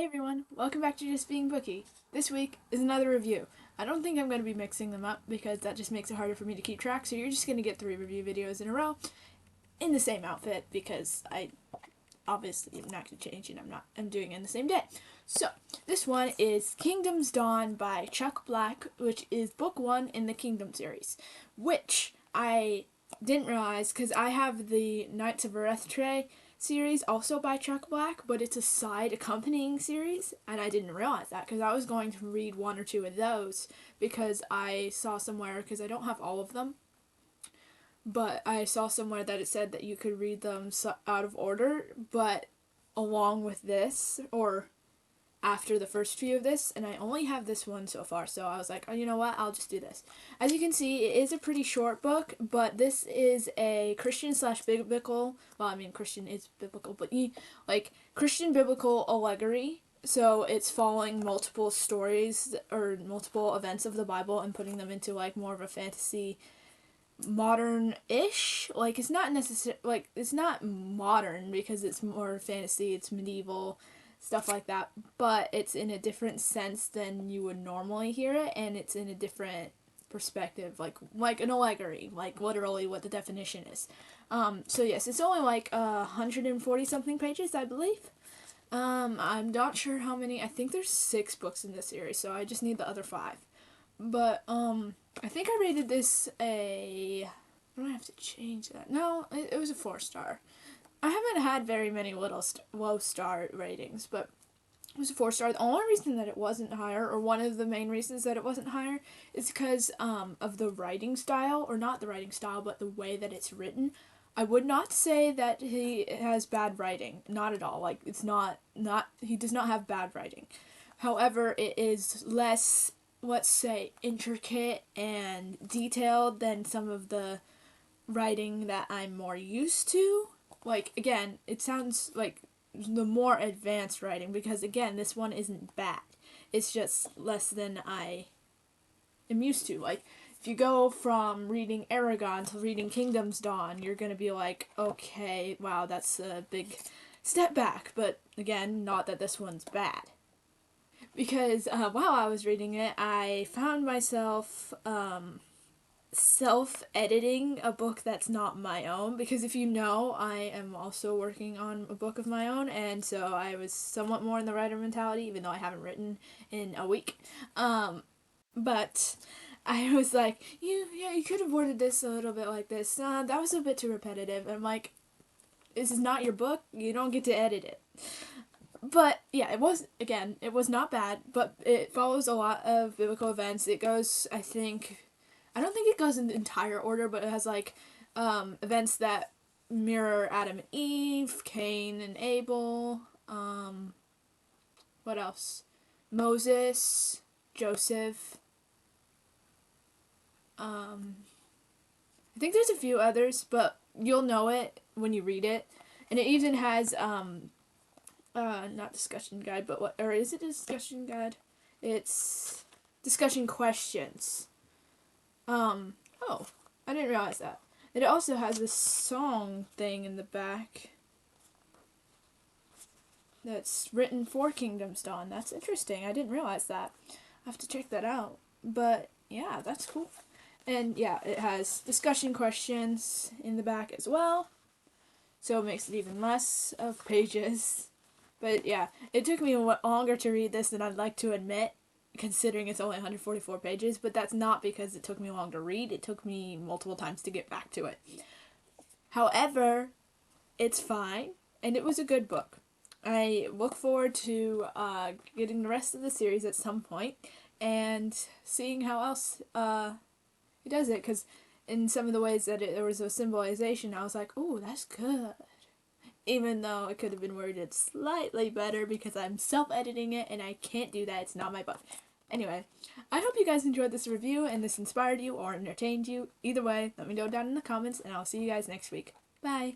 Hey everyone, welcome back to Just Being Booky. This week is another review. I don't think I'm going to be mixing them up because that just makes it harder for me to keep track, so you're just going to get 3 review videos in a row in the same outfit because I obviously am not going to change it. I'm doing it in the same day. So, this one is Kingdom's Dawn by Chuck Black, which is book 1 in the Kingdom series, which I didn't realize because I have the Knights of Eretria series also by Chuck Black, but it's a side accompanying series, and I didn't realize that because I was going to read 1 or 2 of those because I saw somewhere, because I don't have all of them, but I saw somewhere that it said that you could read them out of order, but along with this, or after the first few of this, and I only have this one so far, so I was like, oh, you know what, I'll just do this. As you can see, it is a pretty short book, but this is a Christian/biblical, well, I mean, Christian is biblical, but like, Christian biblical allegory, so it's following multiple stories, or multiple events of the Bible, and putting them into, like, more of a fantasy, modern-ish, like, it's not like, it's not modern, because it's more fantasy, it's medieval, stuff like that, but it's in a different sense than you would normally hear it, and it's in a different perspective, like an allegory, like literally what the definition is. So yes, it's only like 140 something pages, I believe. I'm not sure how many. I think there's 6 books in this series, so I just need the other 5. But I think I rated this I don't have to change that. No, it was a 4-star. I haven't had very many low star ratings, but it was a 4-star. The only reason that it wasn't higher, or one of the main reasons that it wasn't higher, is because of the writing style, or not the writing style, but the way that it's written. I would not say that he has bad writing, not at all. Like, it's not he does not have bad writing. However, it is less, let's say, intricate and detailed than some of the writing that I'm more used to. Like, again, it sounds like the more advanced writing, because, again, this one isn't bad. It's just less than I am used to. Like, if you go from reading Aragon to reading Kingdom's Dawn, you're gonna be like, okay, wow, that's a big step back. But, again, not that this one's bad. Because while I was reading it, I found myself self-editing a book that's not my own, because if you know, I am also working on a book of my own, and so I was somewhat more in the writer mentality, even though I haven't written in a week. But I was like, you could have worded this a little bit like this. That was a bit too repetitive. And I'm like, this is not your book. You don't get to edit it. But, yeah, it was not bad, but it follows a lot of biblical events. It goes, I don't think it goes in the entire order, but it has, like, events that mirror Adam and Eve, Cain and Abel, what else? Moses, Joseph, I think there's a few others, but you'll know it when you read it. And it even has, not discussion guide, but or is it a discussion guide? It's discussion questions. Oh, I didn't realize that. It also has this song thing in the back that's written for Kingdom's Dawn. That's interesting. I didn't realize that. I have to check that out. But, yeah, that's cool. And, yeah, it has discussion questions in the back as well, so it makes it even less of pages. But, yeah, it took me longer to read this than I'd like to admit, considering it's only 144 pages, but that's not because it took me long to read. It took me multiple times to get back to it. However, it's fine, and it was a good book. I look forward to getting the rest of the series at some point and seeing how else he does it, because in some of the ways that there was a symbolization, I was like, oh, that's good. Even though it could have been worded slightly better because I'm self-editing it and I can't do that. It's not my book. Anyway, I hope you guys enjoyed this review and this inspired you or entertained you. Either way, let me know down in the comments, and I'll see you guys next week. Bye!